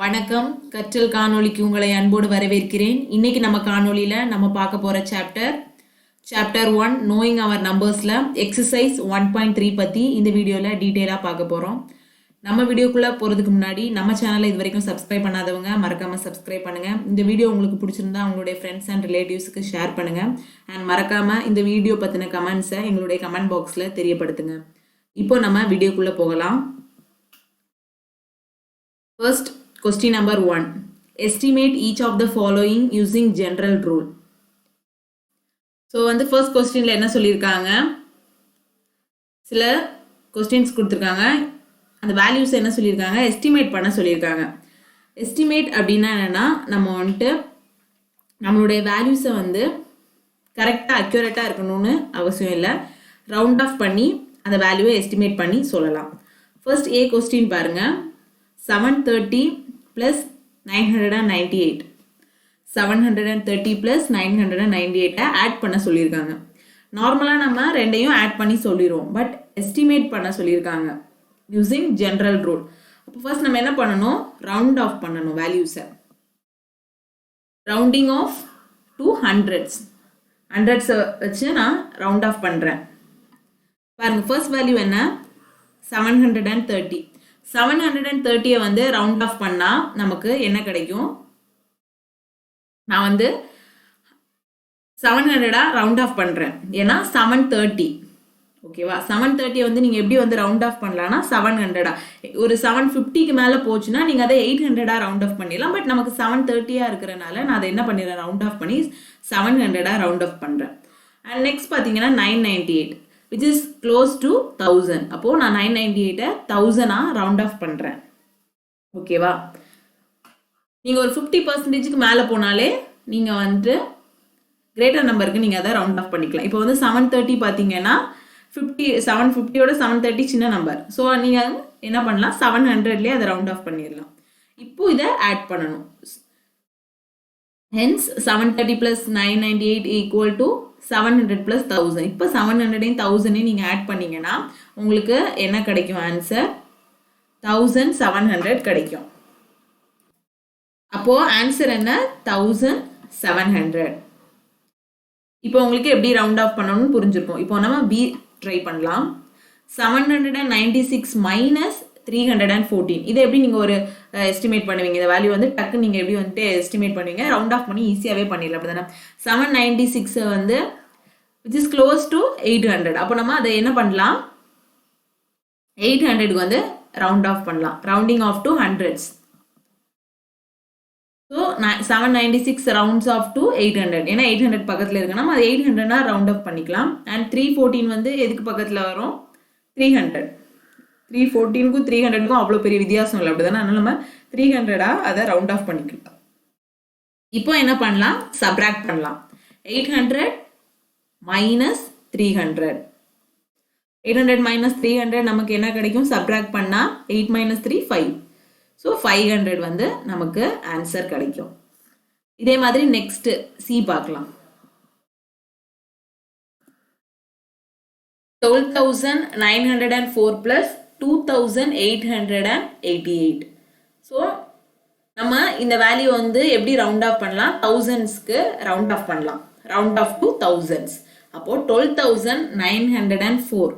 வணக்கம். கற்றல் காணொளிக்கு உங்களை அன்போடு வரவேற்கிறேன். இன்னைக்கு நம்ம காணொளியில நம்ம பார்க்க போற சாப்டர் 1 நோயிங் அவர் நம்பர்ஸ்ல எக்ஸசைஸ் 1.3 பத்தி இந்த வீடியோல டீட்டெயிலா பார்க்க போறோம். நம்ம வீடியோக்குள்ள போறதுக்கு முன்னாடி நம்ம சேனலை இது வரைக்கும் சப்ஸ்கிரைப் பண்ணாதவங்க மறக்காம சப்ஸ்கிரைப் பண்ணுங்க. இந்த வீடியோ உங்களுக்கு பிடிச்சிருந்தா உங்களுடைய ஃப்ரெண்ட்ஸ் அண்ட் ரிலேட்டிவ்ஸ்க்கு ஷேர் பண்ணுங்க. அண்ட் மறக்காம இந்த வீடியோ பத்தின கமெண்ட்ஸை எங்களுடைய கமெண்ட் பாக்ஸ்ல தெரியப்படுத்துங்க. இப்போ நம்ம வீடியோக்குள்ள போகலாம். First, question number 1. Estimate each of the following using general rule. So, first questionல என்ன சொல்லியிருக்காங்க, சில questions கொடுத்துருக்காங்க. அந்த values என்ன சொல்லியிருக்காங்க, estimate பண்ண சொல்லியிருக்காங்க. Estimate அப்படின்னா என்னன்னா, நம்ம நம்மளுடைய values கரெக்டாக அக்யூரேட்டாக இருக்கணும்னு அவசியம் இல்லை. ரவுண்ட் ஆஃப் பண்ணி அந்த வேல்யூவை எஸ்டிமேட் பண்ணி சொல்லலாம். ஃபர்ஸ்ட் ஏ கொஸ்டின் பாருங்க. 730 plus 998. 730 plus 998 ஆட் பண்ண சொல்லியிருக்காங்க. நார்மலாக நம்ம ரெண்டையும் ஆட் பண்ணி சொல்லிடுவோம். பட் எஸ்டிமேட் பண்ண சொல்லியிருக்காங்க யூஸிங் ஜென்ரல் ரூல். அப்போ ஃபர்ஸ்ட் நம்ம என்ன பண்ணணும், ரவுண்ட் ஆஃப் பண்ணணும் வேல்யூஸை. Rounding off to hundreds. ஹண்ட்ரட்ஸை வச்சு நான் ரவுண்ட் ஆஃப் பண்ணுறேன். பாருங்க, ஃபர்ஸ்ட் வேல்யூ என்ன, 730. 730 ரவுண்ட் ஆஃப் பண்ணா நமக்கு என்ன கிடைக்கும், நான் 700 ரவுண்ட் ஆஃப் பண்றேன். ஏன்னா 730 ஓகேவா. 730 நீங்க எப்படி ரவுண்ட் ஆஃப் பண்ணலாம்னா 700. ஒரு 750க்கு மேல போச்சுன்னா நீங்க அதை 800 ரவுண்ட் ஆஃப் பண்ணிடலாம். பட் நமக்கு 730 இருக்கிறனால நான் அதை என்ன பண்ணிடுறேன், ரவுண்ட் ஆஃப் பண்ணி 700 ரவுண்ட் ஆஃப் பண்றேன். அண்ட் நெக்ஸ்ட் பாத்தீங்கன்னா 998 which is close to 1000. அப்போ நான் 998 1000 ரவுண்ட் ஆஃப் பண்றேன். ஓகேவா. நீங்க ஒரு 50%க்கு மேல போனாலே நீங்க கிரேட்டர் நம்பருக்கு நீங்க அதை ரவுண்ட் ஆஃப் பண்ணிக்கலாம். இப்போ 730 பாத்தீங்கன்னா 750யோட 730 சின்ன நம்பர். ஸோ நீங்க என்ன பண்ணலாம், 700லயே அதை ரவுண்ட் ஆஃப் பண்ணிடலாம். இப்போ இதை ஆட் பண்ணணும். hence 730 plus 998 equal to 700 plus 1000. இப்போ 700 1000 நீங்க ஆட் பண்ணீங்கன்னா உங்களுக்கு என்ன கிடைக்கும், ஆன்சர் 1700 கிடைக்கும். அப்போ ஆன்சர் என்ன, 1700. இப்போ உங்களுக்கு எப்படி ரவுண்ட் ஆஃப் பண்ணணும்னு புரிஞ்சிருக்கும். இப்போ நம்ம பி ட்ரை பண்ணலாம். 796 minus 314. இதை எப்படி நீங்க ஒரு எஸ்டிமேட் பண்ணுவீங்க, இந்த வேல்யூ டக்கு நீங்க எப்படி எஸ்டிமேட் பண்ணுவீங்க, ரவுண்ட் ஆஃப் பண்ணி ஈஸியாவே பண்ணிடலாம். அப்படிதானே. 796 which is close to 800. அப்போ நம்ம அதை என்ன பண்ணலாம், 800க்கு ரவுண்ட் ஆஃப் பண்ணலாம். Rounding off to hundreds. So 796 rounds off to 800. ஏன்னா 800 பக்கத்தில் இருக்குன்னா அது 800 ரவுண்ட் ஆஃப் பண்ணிக்கலாம். அண்ட் 314 எதுக்கு பக்கத்தில் வரும், 300. 314க்கும் 300க்கும் அவ்வளோ பெரிய வித்தியாசம் இல்லை, அப்படிதானே. அதனால நம்ம 300 அதை ரவுண்ட் ஆஃப் பண்ணிக்கலாம். இப்போ என்ன பண்ணலாம், சப்ராக்ட் பண்ணலாம். 800 minus 300. 800 minus 300 நமக்கு என்ன கிடைக்கும், சப்ராக்ட் பண்ணா 8 minus 3 5. ஸோ 500 நமக்கு ஆன்சர் கிடைக்கும். இதே மாதிரி நெக்ஸ்ட் சி பார்க்கலாம். 12,904 plus 2,888. ஸோ நம்ம இந்த வேல்யூ எப்படி ரவுண்ட் ஆஃப் பண்ணலாம், தௌசண்ட்ஸ்க்கு ரவுண்ட் ஆஃப் பண்ணலாம். Round off to thousands. அப்போ 12,904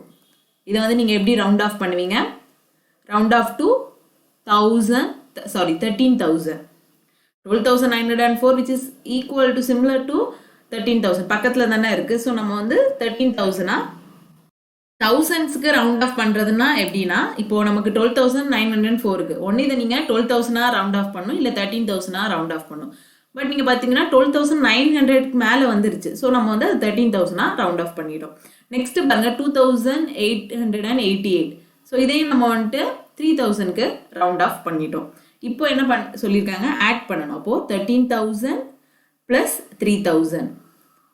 இதை நீங்க எப்படி ரவுண்ட் ஆஃப் பண்ணுவீங்க, round off to 13,000. 12,904 which is equal to similar to 13,000 பக்கத்துல தானே இருக்கு. ஸோ நம்ம 13,000 தௌசண்ட்ஸ்க்கு ரவுண்ட் ஆஃப் பண்றதுன்னா எப்படின்னா, இப்போ நமக்கு 12,904க்கு ஒன்னு இதை நீங்க 12,000 ரவுண்ட் ஆஃப் பண்ணும், இல்ல 13,000 ரவுண்ட் ஆஃப் பண்ணும். பட் நீங்க பாத்தீங்கன்னா 12,900க்கு மேல வந்துருச்சு. ஸோ நம்ம 13,000 ரவுண்ட் ஆஃப் பண்ணிடும். நெக்ஸ்ட் பாருங்க 2,888. ஸோ இதையும் நம்ம 3,000க்கு ரவுண்ட் ஆஃப் பண்ணிட்டோம். இப்போ என்ன சொல்லியிருக்காங்க, ஆட் பண்ணணும். அப்போ 13,000 plus 3,000.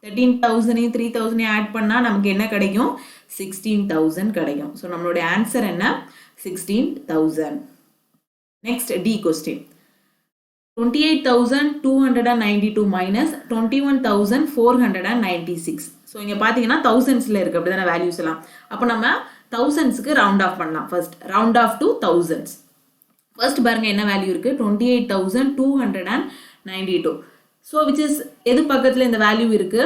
13,000 3,000 ஆட் பண்ணா நமக்கு என்ன கிடைக்கும், 16,000 கிடைக்கும். ஸோ நம்மளுடைய ஆன்சர் என்ன, 16,000. Next D question. 28,292 minus 21,496. So இங்கே பார்த்தீங்கன்னா தௌசண்ட்ஸில் இருக்குது, அப்படி தானே வேல்யூஸ் எல்லாம். அப்போ நம்ம தௌசண்ட்ஸுக்கு ரவுண்ட் ஆஃப் பண்ணலாம். First round off to thousands. First பாருங்க என்ன வேல்யூ இருக்கு 28,292. ஸோ விச் இஸ் எது பக்கத்தில் இந்த வேல்யூ இருக்கு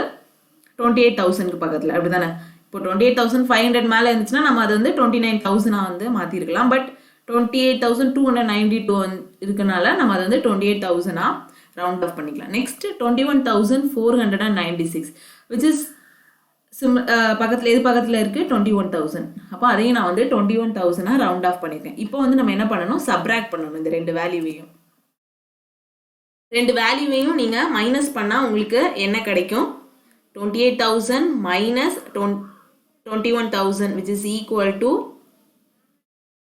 28,000க்கு பக்கத்தில் அப்படிதானே. இப்போ 28,500 மேலே இருந்துச்சுன்னா நம்ம அதை வந்து 29,000 வந்து மாற்றிருக்கலாம். பட் 28,292 இருக்கனால நம்ம அதை வந்து 28,000 ரவுண்ட் ஆஃப் பண்ணிக்கலாம். நெக்ஸ்ட் 21,496 விச் இஸ் பக்கத்தில் எது பக்கத்தில் இருக்குது 21,000. அப்போ அதையும் நான் வந்து 21,000 ரவுண்ட் ஆஃப் பண்ணியிருக்கேன். இப்போ வந்து நம்ம என்ன பண்ணணும், சப்ராக்ட் பண்ணணும் இந்த ரெண்டு வேல்யூவையும் நீங்கள் மைனஸ் பண்ணால் உங்களுக்கு என்ன கிடைக்கும் 28,000 minus 21,000 which is equal to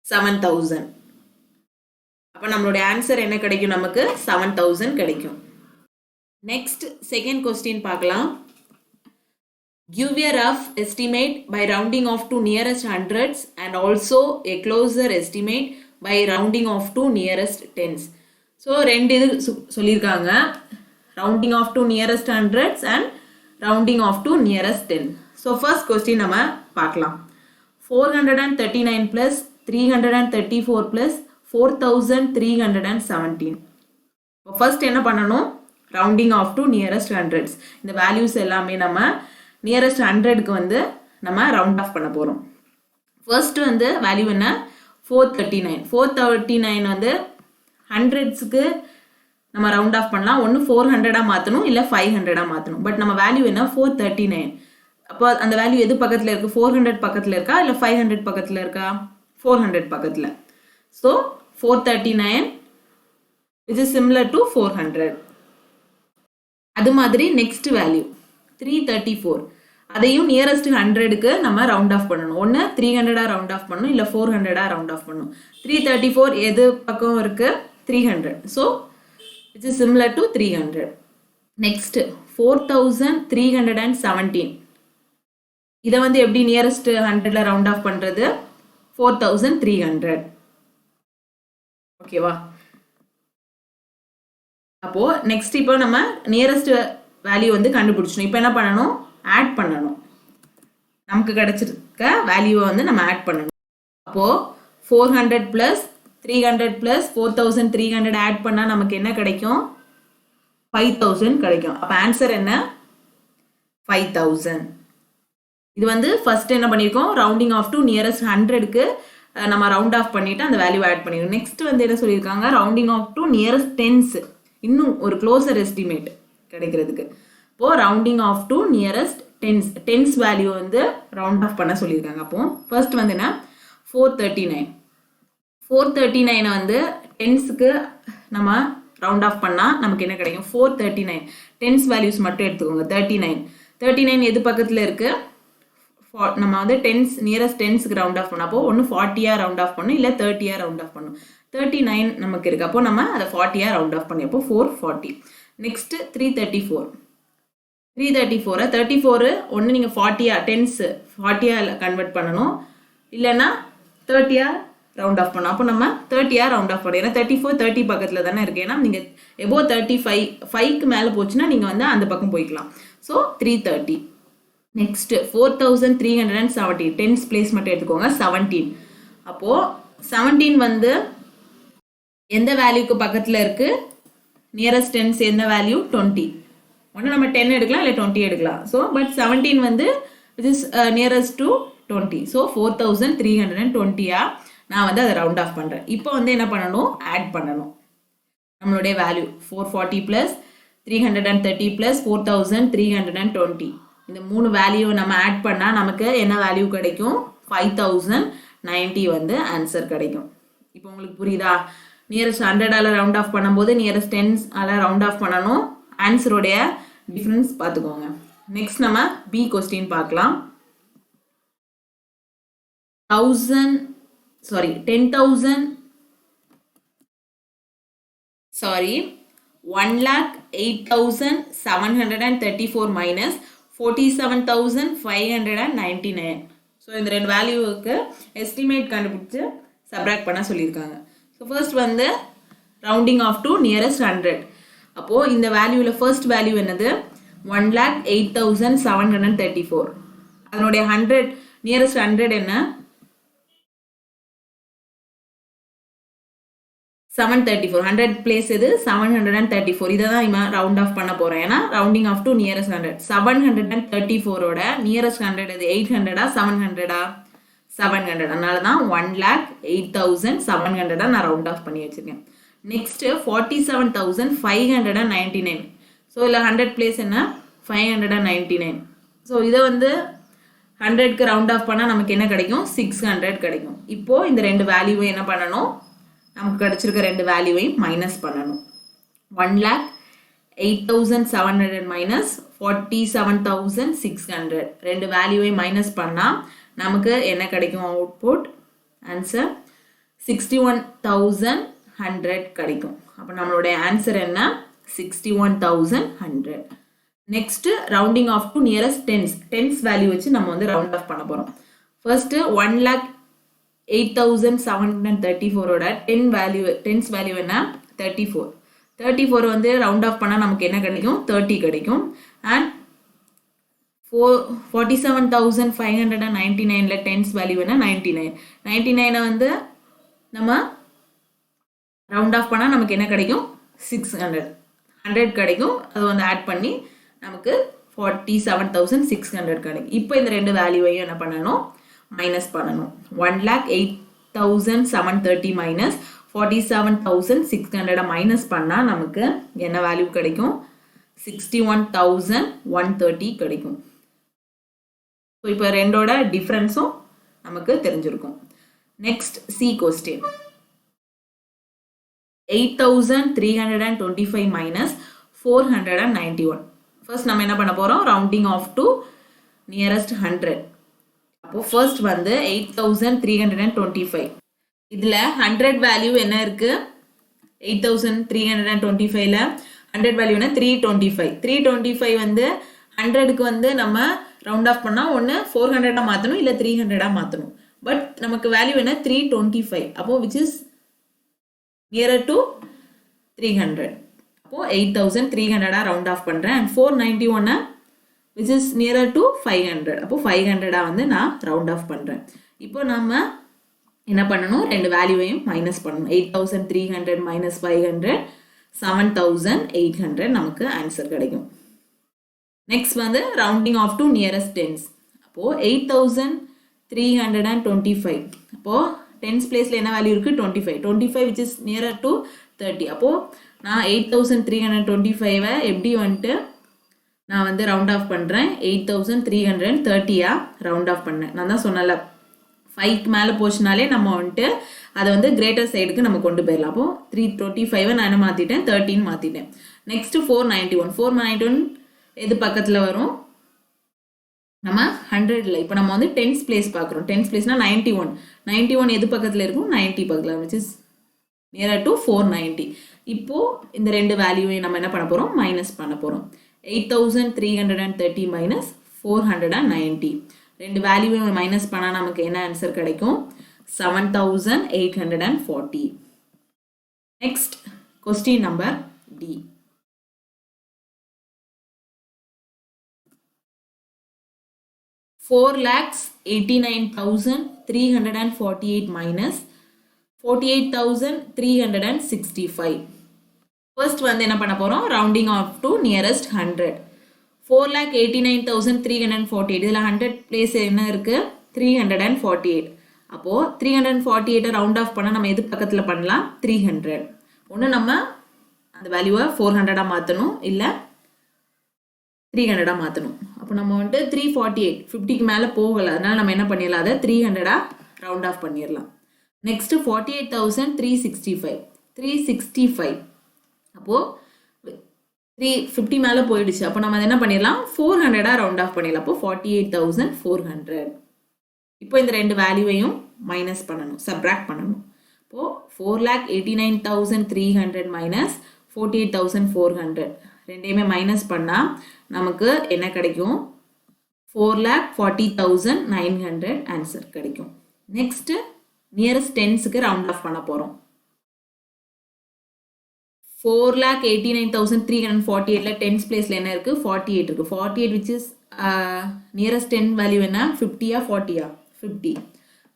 7,000. அப்போ நம்மளுடைய ஆன்சர் என்ன கிடைக்கும், நமக்கு 7,000 கிடைக்கும். நெக்ஸ்ட் செகண்ட் கொஸ்டின் பார்க்கலாம். Give a rough estimate by rounding off to nearest hundreds and also a closer estimate by rounding off to nearest tens. So ரெண்டு இது சொல்லியிருக்காங்க, rounding off to nearest hundreds and rounding off to nearest 10. So first question நம்ம பார்க்கலாம். 439 plus 334 plus 4,317. First என்ன பண்ணணும், rounding off to nearest hundreds. இந்த values எல்லாமே நம்ம நியரஸ்ட் 100க்கு வந்து நம்ம ரவுண்ட் ஆஃப் பண்ண போகிறோம். ஃபர்ஸ்ட் வந்து வேல்யூ என்ன 439 வந்து ஹண்ட்ரட்ஸுக்கு நம்ம ரவுண்ட் ஆஃப் பண்ணலாம். ஒன்று 400 மாற்றணும், இல்லை 500 மாற்றணும். பட் நம்ம வேல்யூ என்ன 439. அப்போ அந்த வேல்யூ எது பக்கத்தில் இருக்குது 400 பக்கத்தில் இருக்கா இல்லை 500 பக்கத்தில் இருக்கா 400 பக்கத்தில். So 439 which is similar to 400. அது மாதிரி நெக்ஸ்ட் வேல்யூ 334. அதையும் நியரஸ்ட் 100க்கு நம்ம ரவுண்ட் ஆஃப் பண்ணணும். ஒன்று 300 ரவுண்ட் ஆஃப் பண்ணணும், இல்லை 400 ரவுண்ட் ஆஃப் பண்ணணும். 334 எது பக்கம் இருக்கு 300. So it's is similar to 300. Next 4,317. இதை வந்து எப்படி நியரஸ்ட் 100ல ரவுண்ட் ஆஃப் பண்றது 4,300. ஓகேவா. அப்போ நெக்ஸ்ட் இப்போ நம்ம நியரஸ்ட் வேல்யூ வந்து கண்டுபிடிச்சணும். இப்போ என்ன பண்ணணும், ஆட் பண்ணணும். நமக்கு கிடைச்சிருக்க வேல்யூவை வந்து நம்ம ஆட் பண்ணணும். அப்போ 400 plus 300 plus 4,300 ஆட் பண்ணால் நமக்கு என்ன கிடைக்கும் 5,000 கிடைக்கும். அப்போ ஆன்சர் என்ன 5,000. இது வந்து ஃபர்ஸ்ட் என்ன பண்ணியிருக்கோம், ரவுண்டிங் ஆஃப் டு நியரஸ்ட் 100க்கு நம்ம ரவுண்ட் ஆஃப் பண்ணிட்டு அந்த வேல்யூ ஆட் பண்ணிடுவோம். நெக்ஸ்ட் வந்து என்ன சொல்லியிருக்காங்க, rounding off to nearest tense, இன்னும் ஒரு க்ளோசர் எஸ்டிமேட் கிடைக்கிறதுக்கு. இப்போ rounding off to nearest tense value வந்து ரவுண்ட் ஆஃப் பண்ண சொல்லியிருக்காங்க. அப்போ ஃபர்ஸ்ட் வந்து என்ன 439 வந்து டென்ஸுக்கு நம்ம ரவுண்ட் ஆஃப் பண்ணால் நமக்கு என்ன கிடைக்கும் 439. டென்ஸ் வேல்யூஸ் மட்டும் எடுத்துக்கோங்க. 39 எது பக்கத்தில் இருக்கு, நம்ம வந்து நியரஸ்ட் டென்ஸுக்கு ரவுண்ட் ஆஃப் பண்ணப்போ ஒன்று 40 ரவுண்ட் ஆஃப் பண்ணும், இல்லை 30 ரவுண்ட் ஆஃப் பண்ணும். 39 நமக்கு இருக்கு. அப்போ நம்ம அதை 40 ரவுண்ட் ஆஃப் பண்ணி அப்போ 440. நெக்ஸ்ட் 34 ஒன்று நீங்கள் 40 டென்ஸ் 40 கன்வெர்ட் பண்ணணும், இல்லைன்னா 30 ரவுண்ட் ஆஃப் பண்ணணும். அப்போ நம்ம 30 ரவுண்ட் ஆஃப் பண்ணணும். ஏன்னா 34 30 பக்கத்தில் தானே இருக்கு. ஏன்னா நீங்கள் எபோ 35க்கு மேலே போச்சுன்னா நீங்கள் வந்து அந்த பக்கம் போய்க்கலாம். ஸோ 330. நெக்ஸ்ட் 4,370 டென்ஸ் பிளேஸ் மட்டும் எடுத்துக்கோங்க 17. அப்போது 17 வந்து எந்த வேல்யூக்கு பக்கத்தில் இருக்கு, நியரஸ்ட் டென்ஸ் எந்த வேல்யூ 20. ஒன்று நம்ம 10 எடுக்கலாம், இல்லை 20 எடுக்கலாம். ஸோ பட் 17 வந்து which is nearest to 20. So 4,320 நான் வந்து அதை ரவுண்ட் ஆஃப் பண்ணுறேன். இப்போ வந்து என்ன பண்ணணும், ஆட் பண்ணணும். நம்மளுடைய வேல்யூ 440 + 330 + 4,320. இந்த மூணு வேல்யூ நம்ம ஆட் பண்ணால் நமக்கு என்ன வேல்யூ கிடைக்கும் 5,090 வந்து ஆன்சர் கிடைக்கும். இப்போ உங்களுக்கு புரியுதா, நியரஸ்ட் 100 ரவுண்ட் ஆஃப் பண்ணும்போது நியரஸ்ட் 10 ரவுண்ட் ஆஃப் பண்ணணும். ஆன்சருடைய டிஃபரன்ஸ் பார்த்துக்கோங்க. நெக்ஸ்ட் நம்ம பி கொஸ்டின் பார்க்கலாம். 1,08,734 minus 47,599. ஸோ இந்த ரெண்டு வேல்யூவுக்கு எஸ்டிமேட் கண்டுபிடிச்சு சப்ராக்ட் பண்ண சொல்லியிருக்காங்க. ஸோ ஃபர்ஸ்ட் வந்து ரவுண்டிங் ஆஃப் டு நியரஸ்ட் 100. அப்போது இந்த வேல்யூவில் ஃபர்ஸ்ட் வேல்யூ என்னது 1,08,734. அதனுடைய 100 நியரஸ்ட் 100 என்ன 734 100 place இது 734 இதை தான் இவன் ரவுண்ட் ஆஃப் பண்ண போகிறேன் ஏன்னா ரவுண்டிங் ஆஃப் டு நியரஸ்ட் 100 734ஓட நியரஸ்ட் 100 இது 800 700 700 அதனால தான் 1,08,700 நான் ரவுண்ட் ஆஃப் பண்ணி வச்சிருக்கேன் நெக்ஸ்ட் 47,599 ஸோ இல்லை 100 பிளேஸ் என்ன 599 ஸோ இதை வந்து 100க்கு ரவுண்ட் ஆஃப் பண்ணால் நமக்கு என்ன கிடைக்கும் 600 கிடைக்கும் இப்போது இந்த ரெண்டு வேல்யூவை என்ன பண்ணணும் நமக்கு கிடைச்சிருக்க ரெண்டு வேல்யூவையும் மைனஸ் பண்ணணும் 1,08,700 மைனஸ் 47,600 ரெண்டு வேல்யூவையும் மைனஸ் பண்ணால் நமக்கு என்ன கிடைக்கும் அவுட்புட் ஆன்சர் 61,100 கிடைக்கும் அப்போ நம்மளுடைய ஆன்சர் என்ன 61,100 next rounding off to nearest tense value வச்சு நம்ம வந்து ரவுண்ட் ஆஃப் பண்ண போகிறோம் ஃபர்ஸ்ட் 1,08,734ஓட டென்ஸ் வேல்யூ என்ன 34 வந்து ரவுண்ட் ஆஃப் பண்ணால் நமக்கு என்ன கிடைக்கும் 30 கிடைக்கும் அண்ட் 47,599ல டென்ஸ் வேல்யூ என்ன 99 வந்து நம்ம ரவுண்ட் ஆஃப் பண்ணால் நமக்கு என்ன கிடைக்கும் 100 கிடைக்கும் அது வந்து ஆட் பண்ணி நமக்கு 47,600 கிடைக்கும் இப்போ இந்த ரெண்டு வேல்யூவையும் என்ன பண்ணணும் மைனஸ் பண்ணணும் 1,08,730 மைனஸ் 47,600 மைனஸ் பண்ணால் நமக்கு என்ன வேல்யூ கிடைக்கும் 61,130 கிடைக்கும் ஸோ இப்போ ரெண்டோட டிஃப்ரென்ஸும் நமக்கு தெரிஞ்சிருக்கும் next C question 8,325 minus 491 first நம்ம என்ன பண்ண போகிறோம் ரவுண்டிங் ஆஃப் டு நியரஸ்ட் 100 அப்போ ஃபர்ஸ்ட் வந்து 8,325 இதில் 100 வேல்யூ என்ன இருக்கு 8,325ல 100 வேல்யூ என்ன 325 வந்து 100க்கு வந்து நம்ம ரவுண்ட் ஆஃப் பண்ணால் ஒன்று 400 மாற்றணும் இல்லை 300 மாற்றணும் பட் நமக்கு வேல்யூ என்ன 325 அப்போ விச் இஸ் நியரர் டு 300 அப்போ 8,300 ரவுண்ட் ஆஃப் பண்ணுறேன் and 491 which is nearer to 500 அப்போ 500 வந்து நான் ரவுண்ட் ஆஃப் பண்ணுறேன் இப்போ நம்ம என்ன பண்ணணும் ரெண்டு வேல்யூவையும் மைனஸ் பண்ணணும் 8,300 மைனஸ் 500 7,800 நமக்கு ஆன்சர் கிடைக்கும் நெக்ஸ்ட் வந்து rounding off to nearest tense அப்போது 8,325 அப்போது டென்ஸ் பிளேஸில் என்ன வேல்யூ இருக்குது 25 which is nearer to 30 அப்போது நான் 8,325 எப்படி வந்துட்டு நான் வந்து ரவுண்ட் ஆஃப் பண்ணுறேன் 8,330 ரவுண்ட் ஆஃப் பண்ணேன் நான் தான் சொன்னல 5க்கு மேலே போச்சுனாலே நம்ம வந்துட்டு அதை வந்து கிரேட்டர் சைடுக்கு நம்ம கொண்டு போயிடலாம் அப்போ 325 நான் என்ன மாற்றிட்டேன் 13 மாற்றிட்டேன் நெக்ஸ்ட் 491 எது பக்கத்தில் வரும் நம்ம 100ல இப்போ நம்ம வந்து டென்ஸ் பிளேஸ் பார்க்குறோம் டென்ஸ் பிளேஸ்னா 91 எது பக்கத்தில் இருக்கும் 90 பக்கத்தில் which is nearer to 490 இப்போது இந்த ரெண்டு வேல்யூவையும் நம்ம என்ன பண்ண போகிறோம் மைனஸ் பண்ண போகிறோம் 8,330 மைனஸ் 490 ரெண்டு வேல்யூவையும் மைனஸ் பண்ணால் நமக்கு என்ன ஆன்சர் கிடைக்கும் 7,840 next question number D 4,89,348 minus 48,365 first வந்து என்ன பண்ண போறோம் rounding off to nearest 100 4,89,348 இதுல 100 place என்ன இருக்கு 348 அப்போ 348 ரவுண்ட் ஆஃப் பண்ணா நம்ம எது பக்கத்துல பண்ணலாம் 300 ஒன்னு நம்ம அந்த வேல்யூவை 400 மாத்தணும் இல்ல 300 மாத்தணும் அப்போ நம்ம வந்து 348 50க்கு மேல போகல அதனால நம்ம என்ன பண்ணிரலாம் அத 300 ரவுண்ட் ஆஃப் பண்ணிரலாம் நெக்ஸ்ட் 48,365 அப்போ 350 மேல போயிடுச்சு அப்போ நம்ம என்ன பண்ணிரலாம் 400 ரவுண்ட் ஆஃப் பண்ணிரலாம் அப்போ 48,400 இப்போ இந்த ரெண்டு வேல்யூவையும் மைனஸ் பண்ணனும் சப்ட்ராக்ட் பண்ணனும் அப்போ 4,89,300 மைனஸ் 48,400 ரெண்டையுமே மைனஸ் பண்ணா நமக்கு என்ன கிடைக்கும் 4,40,900 ஆன்சர் கிடைக்கும் நெக்ஸ்ட் நியரஸ்ட் டென்ஸ்க்கு ரவுண்ட் ஆஃப் பண்ண போறோம் 4,89,348ல டென்ஸ் பிளேஸ்ல என்ன இருக்கு 48 இருக்கு 48 which is nearest 10 வேல்யூ என்ன 50 40 50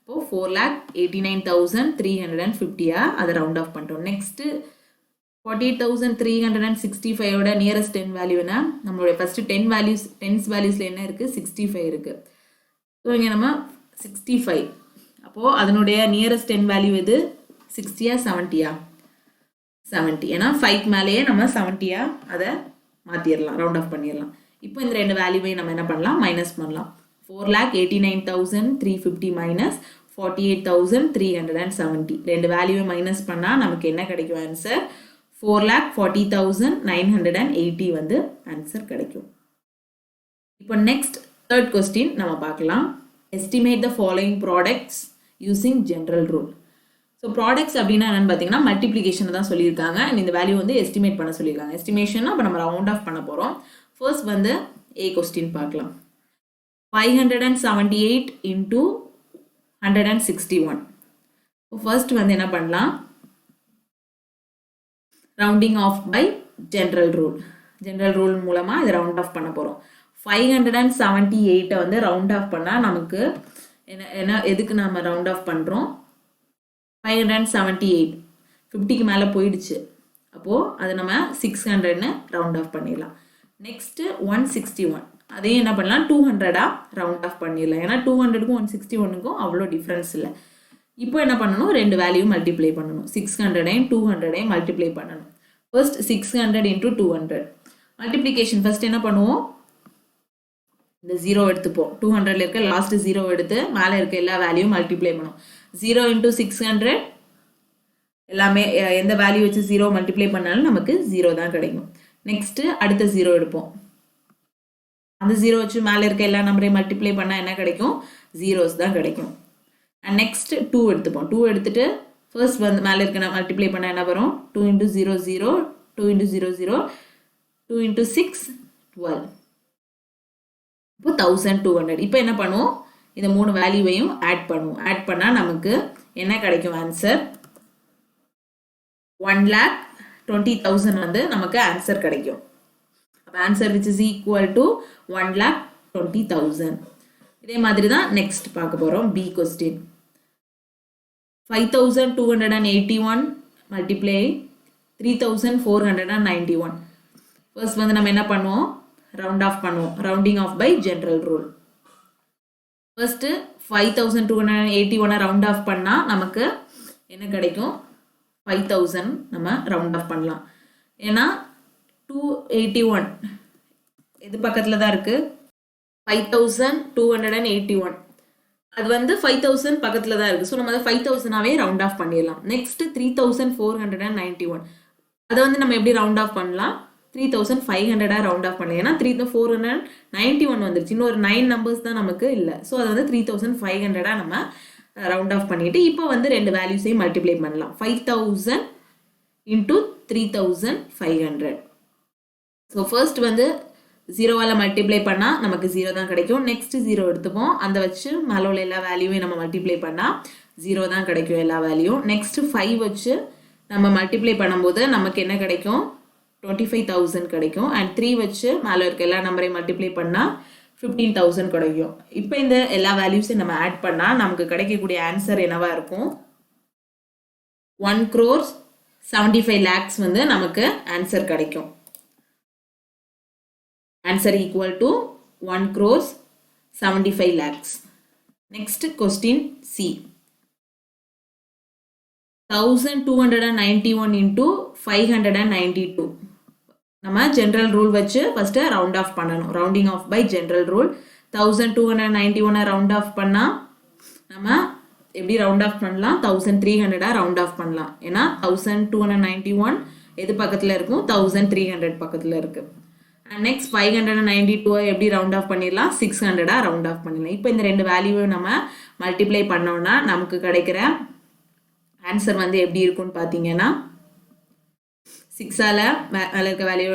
அப்போ 4,89,350 அதை ரவுண்ட் ஆஃப் பண்ணுறோம். நெக்ஸ்ட்டு 48,365 ஓட நியரஸ்ட் 10 வேல்யூ என்ன? நம்மளுடைய ஃபஸ்ட்டு 10 வேல்யூஸில் என்ன இருக்குது? 65 இருக்குது. ஸோ இங்கே நம்ம 65. அப்போது அதனுடைய நியரஸ்ட் 10 வேல்யூ எது? 60யா 70யா? 70. ஏன்னா 5 மேலேயே நம்ம 70யா அதை மாற்றிடலாம், ரவுண்ட் ஆஃப் பண்ணிடலாம். இப்போ இந்த ரெண்டு வேல்யூவையும் நம்ம என்ன பண்ணலாம்? மைனஸ் பண்ணலாம். 4,89,350 மைனஸ் 48,370. ரெண்டு வேல்யூவை மைனஸ் பண்ணால் நமக்கு என்ன கிடைக்கும் ஆன்சர்? 4,40,980 வந்து ஆன்சர் கிடைக்கும். இப்போ நெக்ஸ்ட் தேர்ட் கொஸ்டின் நம்ம பார்க்கலாம். Estimate the following products using general rule. So products அப்படின்னா என்னென்னு பார்த்தீங்கன்னா மல்டிப்ளிகேஷன் தான் சொல்லியிருக்காங்க. அண்ட் இந்த வேல்யூ வந்து எஸ்டிமேட் பண்ண சொல்லியிருக்காங்க. எஸ்டிமேஷன் அப்போ நம்ம ரவுண்ட் ஆஃப் பண்ண போகிறோம். ஃபர்ஸ்ட் வந்து ஏ கொஸ்டின் பார்க்கலாம். 578 into 161. ஃபர்ஸ்ட் வந்து என்ன பண்ணலாம்? Rounding off by general rule. General rule மூலமாக இதை ரவுண்ட் ஆஃப் பண்ண போகிறோம். 578 வந்து ரவுண்ட் ஆஃப் பண்ணால் நமக்கு என்ன எதுக்கு நம்ம ரவுண்ட் ஆஃப் பண்ணுறோம்? 578 50க்கு மேலே போயிடுச்சு. அப்போது அது நம்ம 600ன்னு ரவுண்ட் ஆஃப் பண்ணிடலாம். நெக்ஸ்ட்டு 161 அதையும் என்ன பண்ணலாம்? 200ஆக ரவுண்ட் ஆஃப் பண்ணிடலாம். ஏன்னா 200க்கும் 161க்கும் அவ்வளோ டிஃப்ரென்ஸ் இல்லை. இப்போ என்ன பண்ணணும்? ரெண்டு வேல்யூ மல்டிப்ளை பண்ணணும். 600ஐயும் 200ஐயும் மல்டிப்ளை பண்ணணும். First 600 into 200 multiplication. ஃபர்ஸ்ட் என்ன பண்ணுவோம்? இந்த 0 எடுத்துப்போம். 200ல் இருக்க லாஸ்ட் 0 எடுத்து மேலே இருக்க எல்லா வேல்யூவும் மல்டிப்ளை பண்ணும். 0 into 600 எல்லாமே எந்த வேல்யூ வச்சு 0 மல்டிப்ளை பண்ணாலும் நமக்கு 0 தான் கிடைக்கும். நெக்ஸ்ட்டு அடுத்த 0 எடுப்போம். அந்த 0 வச்சு மேலே இருக்க எல்லா நம்பரையும் மல்டிப்ளை பண்ணால் என்ன கிடைக்கும்? 0s தான் கிடைக்கும். அண்ட் நெக்ஸ்ட் 2 எடுத்துப்போம். 2 எடுத்துட்டு ஃபர்ஸ்ட் வந்து மேலே இருக்க மல்டிப்ளை பண்ணால் என்ன வரும்? 2 into 0 0, 2 into 0 0, 2 into 6 12. இப்போ 1200. இப்போ என்ன பண்ணுவோம்? இந்த மூணு வேல்யூவையும் ஆட் பண்ணுவோம். ஆட் பண்ணால் நமக்கு என்ன கிடைக்கும் ஆன்சர்? 1,20,000 வந்து நமக்கு ஆன்சர் கிடைக்கும். அப்போ answer which is equal to 1,20,000. இதே மாதிரி தான் நெக்ஸ்ட் பார்க்க போகிறோம். B question. 5,281 மல்டிப்ளை 3,491. ஃபர்ஸ்ட் வந்து நம்ம என்ன பண்ணுவோம்? ரவுண்ட் ஆஃப் பண்ணுவோம். Rounding off by general rule. First 5,281 round off பண்ணால் நமக்கு என்ன கிடைக்கும்? 5,000 நம்ம ரவுண்ட் ஆஃப் பண்ணலாம். ஏன்னா 281 இது பக்கத்தில் தான் இருக்குது. 5,281 அது வந்து 5,000 பக்கத்தில் தான் இருக்குது. ஸோ நம்ம அதை 5,000ஆகவே ரவுண்ட் ஆஃப் பண்ணிடலாம். நெக்ஸ்ட்டு 3,491 அதை வந்து நம்ம எப்படி ரவுண்ட் ஆஃப் பண்ணலாம்? 3,500 ரவுண்ட் ஆஃப் பண்ணலாம். ஏன்னா 3,491 வந்துருச்சு. இன்னொரு 9 நம்பர்ஸ் தான் நமக்கு இல்லை. ஸோ அதை வந்து 3,500 நம்ம ரவுண்ட் ஆஃப் பண்ணிட்டு இப்போ வந்து ரெண்டு வேல்யூஸையும் மல்டிப்ளை பண்ணலாம். 5,000 into 3,500. ஸோ ஃபர்ஸ்ட் வந்து 0வால் மல்டிப்ளை பண்ணால் நமக்கு 0 தான் கிடைக்கும். நெக்ஸ்ட் 0 எடுத்துப்போம். அந்த வச்சு மேலே உள்ள எல்லா வேல்யூவையும் நம்ம மல்டிப்ளை பண்ணால் 0 தான் கிடைக்கும் எல்லா வேல்யூவும். நெக்ஸ்ட் 5 வச்சு நம்ம மல்டிப்ளை பண்ணும்போது நமக்கு என்ன கிடைக்கும்? 25,000 கிடைக்கும். அண்ட் 3 வச்சு மேலே இருக்க எல்லா நம்பரையும் மல்டிப்ளை பண்ணால் 15,000 கிடைக்கும். இப்போ இந்த எல்லா வேல்யூஸையும் நம்ம ஆட் பண்ணால் நமக்கு கிடைக்கக்கூடிய ஆன்சர் என்னவா இருக்கும்? 1,75 lakhs வந்து நமக்கு ஆன்சர் கிடைக்கும். Answer equal to 1,75 lakhs. Next question C. 1,291 into 592. நம்ம ஜென்ரல் ரூல் வச்சு ஃபர்ஸ்ட் ரவுண்ட் ஆஃப் பண்ணணும். Rounding off by general rule. 1,291 round off பண்ணால் நம்ம எப்படி ரவுண்ட் ஆஃப் பண்ணலாம்? 1,300 ரவுண்ட் ஆஃப் பண்ணலாம். ஏன்னா 1,291 எது பக்கத்தில் இருக்கும்? 1,300 பக்கத்தில் இருக்கு. அண்ட் நெக்ஸ்ட் 592 எப்படி ரவுண்ட் ஆஃப் பண்ணிடலாம்? 600 ரவுண்ட் ஆஃப் பண்ணிடலாம். இப்போ இந்த ரெண்டு வேல்யூவை நம்ம மல்டிப்ளை பண்ணோம்னா நமக்கு கிடைக்கிற ஆன்சர் வந்து எப்படி இருக்கும்னு பார்த்தீங்கன்னா 6ஆல் மேலே இருக்க வேல்யூ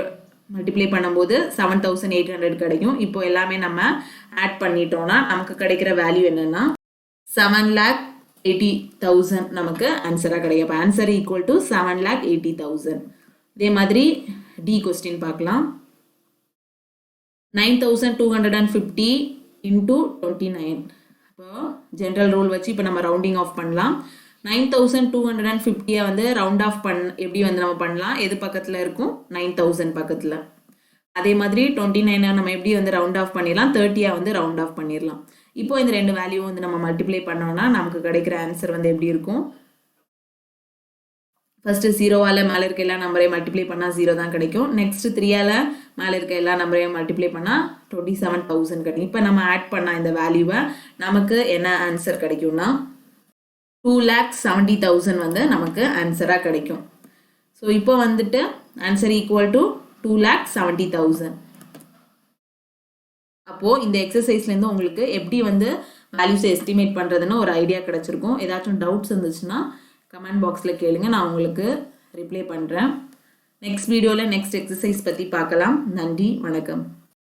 மல்டிப்ளை பண்ணும்போது 7,800 கிடைக்கும். இப்போ எல்லாமே நம்ம ஆட் பண்ணிட்டோம்னா நமக்கு கிடைக்கிற வேல்யூ என்னன்னா 7,80,000 நமக்கு ஆன்சராக கிடைக்கும். இப்போ ஆன்சர் ஈக்குவல் டு 7,80,000. இதே மாதிரி டி கொஸ்டின் பார்க்கலாம். 9,250 into 29. இப்போ ஜென்ரல் ரூல் வச்சு இப்போ நம்ம ரவுண்டிங் ஆஃப் பண்ணலாம். 9250 வந்து ரவுண்ட் ஆஃப் எப்படி வந்து நம்ம பண்ணலாம், எது பக்கத்தில் இருக்கும், 9000 பக்கத்தில். அதே மாதிரி 29 நம்ம எப்படி வந்து ரவுண்ட் ஆஃப் பண்ணிடலாம், 30 வந்து ரவுண்ட் ஆஃப் பண்ணிடலாம். இப்போ இந்த ரெண்டு வேல்யூ வந்து நம்ம மல்டிப்ளை பண்ணோம்னா நமக்கு கிடைக்கிற ஆன்சர் வந்து எப்படி இருக்கும், ஃபர்ஸ்ட் 0வால் மேலே இருக்க எல்லா நம்பரையும் மல்டிப்ளை பண்ணால் 0 தான் கிடைக்கும். நெக்ஸ்ட் 3ஆல் மேலே இருக்க எல்லா நம்பரையும் மல்டிப்ளை பண்ணால் 27,000 கிடைக்கும். இப்போ நம்ம ஆட் பண்ண இந்த வேல்யூவை நமக்கு என்ன ஆன்சர் கிடைக்கும்னா 2,70,000 வந்து நமக்கு ஆன்சராக கிடைக்கும். ஸோ இப்போ வந்துட்டு ஆன்சர் ஈக்குவல் டு 2,70,000. அப்போது இந்த எக்ஸசைஸ்லேருந்து உங்களுக்கு எப்படி வந்து வேல்யூஸை எஸ்டிமேட் பண்ணுறதுன்னு ஒரு ஐடியா கிடச்சிருக்கும். ஏதாச்சும் டவுட்ஸ் இருந்துச்சுன்னா கமெண்ட் பாக்ஸில் கேளுங்க, நான் உங்களுக்கு ரிப்ளை பண்ணுறேன். நெக்ஸ்ட் வீடியோவில் நெக்ஸ்ட் எக்ஸசைஸ் பற்றி பார்க்கலாம். நன்றி, வணக்கம்.